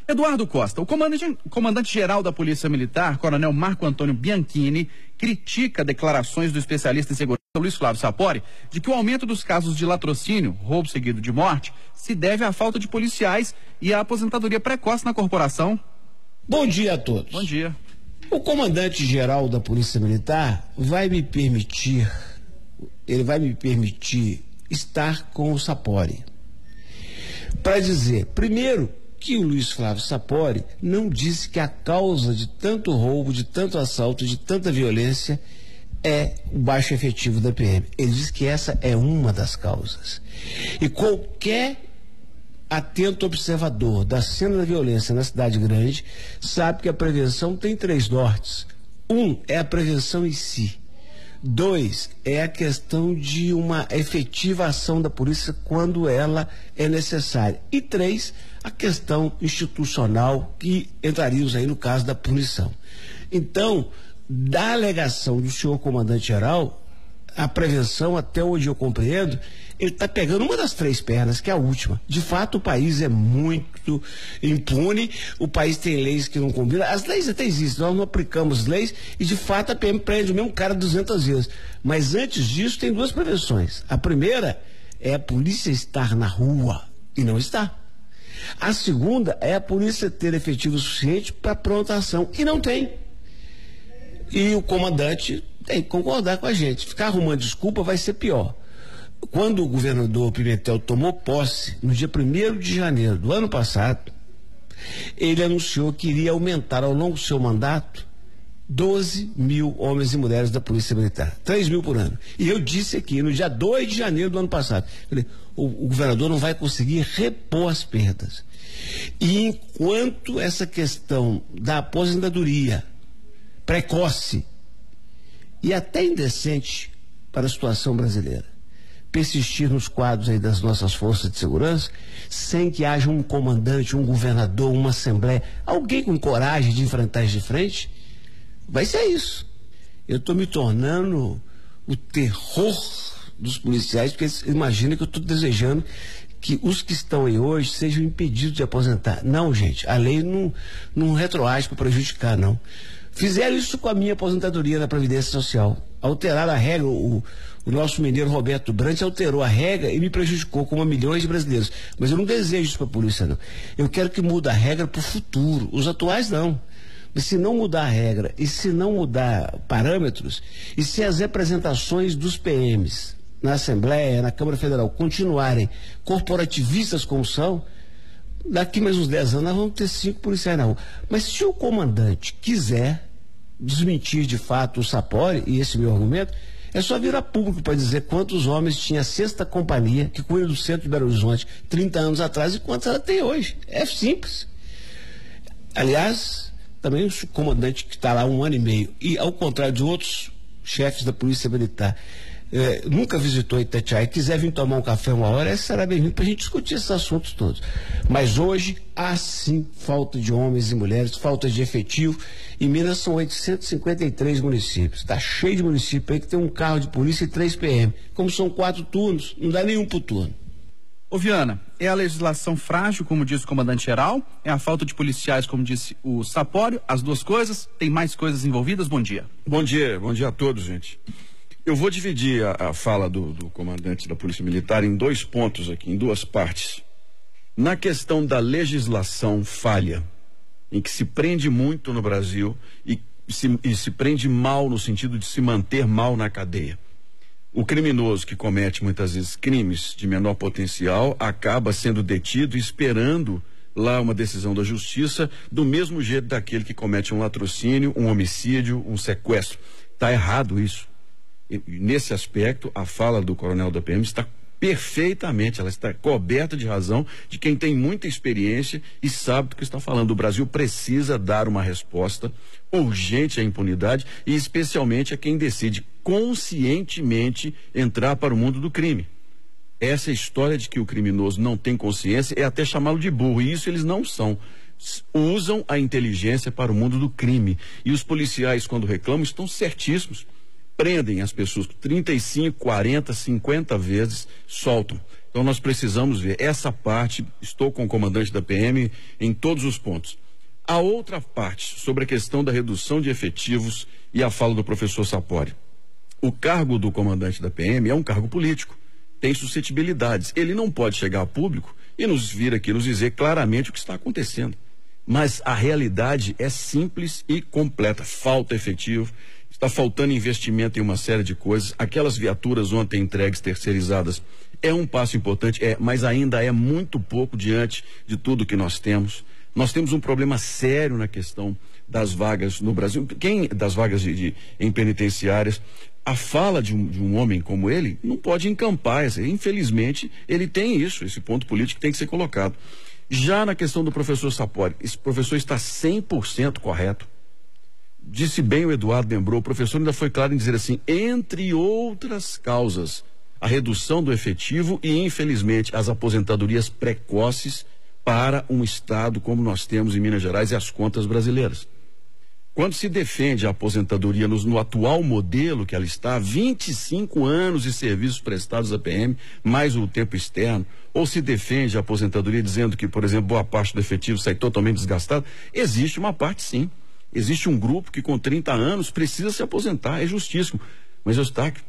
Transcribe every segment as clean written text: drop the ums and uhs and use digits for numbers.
Eduardo Costa, o comandante-geral da Polícia Militar, Coronel Marco Antônio Bianchini, critica declarações do especialista em segurança Luiz Flávio Sapori de que o aumento dos casos de latrocínio, roubo seguido de morte, se deve à falta de policiais e à aposentadoria precoce na corporação. Bom dia a todos. Bom dia. O comandante-geral da Polícia Militar vai me permitir estar com o Sapori para dizer, primeiro, que o Luiz Flávio Sapori não disse que a causa de tanto roubo, de tanto assalto, de tanta violência é o baixo efetivo da PM. Ele disse que essa é uma das causas. E qualquer atento observador da cena da violência na cidade grande sabe que a prevenção tem 3 nortes. 1 é a prevenção em si. 2 é a questão de uma efetiva ação da polícia quando ela é necessária. E 3, a questão institucional, que entraríamos aí no caso da punição. Então, da alegação do senhor comandante-geral, a prevenção, até onde eu compreendo, ele está pegando uma das 3 pernas, que é a última. De fato, o país é muito impune, o país tem leis que não combinam, as leis até existem, nós não aplicamos leis e, de fato, a PM prende o mesmo cara 200 vezes. Mas antes disso, tem 2 prevenções. A primeira é a polícia estar na rua, e não está. A segunda é a polícia ter efetivo suficiente para pronta ação, e não tem. E o comandante tem que concordar com a gente. Ficar arrumando desculpa vai ser pior. Quando o governador Pimentel tomou posse, no dia 1º de janeiro do ano passado, ele anunciou que iria aumentar ao longo do seu mandato 12 mil homens e mulheres da Polícia Militar, 3 mil por ano. E eu disse aqui, no dia 2 de janeiro do ano passado, falei, o governador não vai conseguir repor as perdas. E enquanto essa questão da aposentadoria precoce e até indecente para a situação brasileira persistir nos quadros aí das nossas forças de segurança, sem que haja um comandante, um governador, uma assembleia, alguém com coragem de enfrentar isso de frente, vai ser isso. Eu estou me tornando o terror dos policiais, porque eles imaginam que eu estou desejando que os que estão aí hoje sejam impedidos de aposentar. Não, gente, a lei não retroage para prejudicar, não. Fizeram isso com a minha aposentadoria na Previdência Social. Alteraram a regra, o nosso mineiro Roberto Brant alterou a regra e me prejudicou, como a milhões de brasileiros. Mas eu não desejo isso para a polícia, não. Eu quero que mude a regra para o futuro. Os atuais, não. Mas se não mudar a regra e se não mudar parâmetros, e se as representações dos PMs na Assembleia, na Câmara Federal, continuarem corporativistas como são, daqui mais uns 10 anos nós vamos ter 5 policiais na rua. Mas se o comandante quiser desmentir de fato o Sapori e esse meu argumento, é só vir a público para dizer quantos homens tinha a 6ª Companhia que cuida do centro de Belo Horizonte 30 anos atrás e quantos ela tem hoje. É simples. Aliás, também o comandante que está lá 1 ano e meio e, ao contrário de outros chefes da Polícia Militar, nunca visitou Itatiaia, quiser vir tomar um café 1 hora, esse será bem-vindo para a gente discutir esses assuntos todos. Mas hoje há sim falta de homens e mulheres, falta de efetivo. Em Minas são 853 municípios. Está cheio de municípios aí que tem um carro de polícia e 3 PM. Como são 4 turnos, não dá nenhum por turno. Ô Viana, é a legislação frágil, como disse o comandante-geral? É a falta de policiais, como disse o Sapori? As 2 coisas? Tem mais coisas envolvidas? Bom dia. Bom dia a todos, gente. Eu vou dividir a fala do comandante da Polícia Militar em 2 pontos aqui, em 2 partes. Na questão da legislação falha, em que se prende muito no Brasil e se prende mal no sentido de se manter mal na cadeia. O criminoso que comete muitas vezes crimes de menor potencial acaba sendo detido e esperando lá uma decisão da justiça, do mesmo jeito daquele que comete um latrocínio, um homicídio, um sequestro. Está errado isso. E nesse aspecto, a fala do coronel da PM está perfeitamente, ela está coberta de razão de quem tem muita experiência e sabe do que está falando. O Brasil precisa dar uma resposta urgente à impunidade e especialmente a quem decide conscientemente entrar para o mundo do crime. Essa história de que o criminoso não tem consciência é até chamá-lo de burro, e isso eles não são. Usam a inteligência para o mundo do crime. E os policiais, quando reclamam, estão certíssimos. prendem as pessoas 35, 40, 50 vezes, soltam. Então nós precisamos ver essa parte. Estou com o comandante da PM em todos os pontos. A outra parte, sobre a questão da redução de efetivos e a fala do professor Sapori. O cargo do comandante da PM é um cargo político, tem suscetibilidades. Ele não pode chegar a público e nos vir aqui nos dizer claramente o que está acontecendo. Mas a realidade é simples e completa. Falta efetivo, está faltando investimento em uma série de coisas. Aquelas viaturas ontem entregues, terceirizadas, é um passo importante, mas ainda é muito pouco diante de tudo que nós temos. Nós temos um problema sério na questão das vagas no Brasil, das vagas em penitenciárias. A fala de um homem como ele não pode encampar. Infelizmente, ele tem isso, esse ponto político tem que ser colocado. Já na questão do professor Sapori, esse professor está 100% correto. Disse bem o Eduardo lembrou, o professor ainda foi claro em dizer assim, entre outras causas, a redução do efetivo e, infelizmente, as aposentadorias precoces para um estado como nós temos em Minas Gerais e as contas brasileiras. Quando se defende a aposentadoria no atual modelo que ela está, 25 anos de serviços prestados à PM, mais o tempo externo, ou se defende a aposentadoria dizendo que, por exemplo, boa parte do efetivo sai totalmente desgastado, existe uma parte sim. Existe um grupo que com 30 anos precisa se aposentar, é justíssimo. Mas, Eustáquio,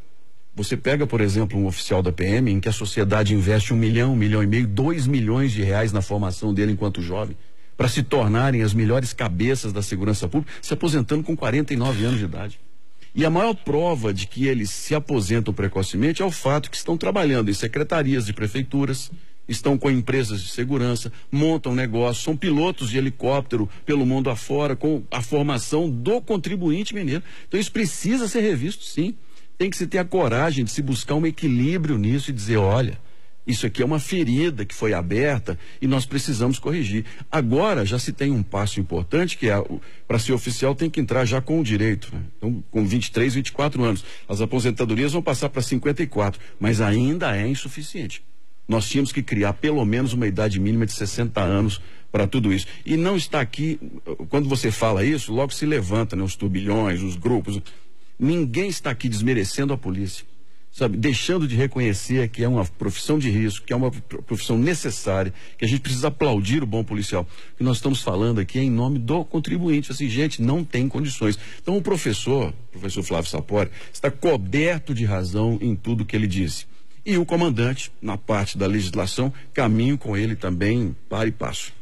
você pega, por exemplo, um oficial da PM em que a sociedade investe 1 milhão, 1,5 milhão, 2 milhões de reais na formação dele enquanto jovem, para se tornarem as melhores cabeças da segurança pública, se aposentando com 49 anos de idade. E a maior prova de que eles se aposentam precocemente é o fato que estão trabalhando em secretarias de prefeituras, estão com empresas de segurança, montam negócios, são pilotos de helicóptero pelo mundo afora, com a formação do contribuinte mineiro. Então isso precisa ser revisto, sim. Tem que se ter a coragem de se buscar um equilíbrio nisso e dizer, olha, isso aqui é uma ferida que foi aberta e nós precisamos corrigir. Agora já se tem um passo importante que é, para ser oficial tem que entrar já com o direito, né? Então com 23, 24 anos. As aposentadorias vão passar para 54, mas ainda é insuficiente. Nós tínhamos que criar pelo menos uma idade mínima de 60 anos para tudo isso. E não está aqui, quando você fala isso, logo se levanta, né, os turbilhões, os grupos. Ninguém está aqui desmerecendo a polícia, sabe? Deixando de reconhecer que é uma profissão de risco, que é uma profissão necessária, que a gente precisa aplaudir o bom policial. O que nós estamos falando aqui é em nome do contribuinte. Assim, gente, não tem condições. Então o professor Flávio Sapori, está coberto de razão em tudo que ele disse. E o comandante, na parte da legislação, caminho com ele também para e passo.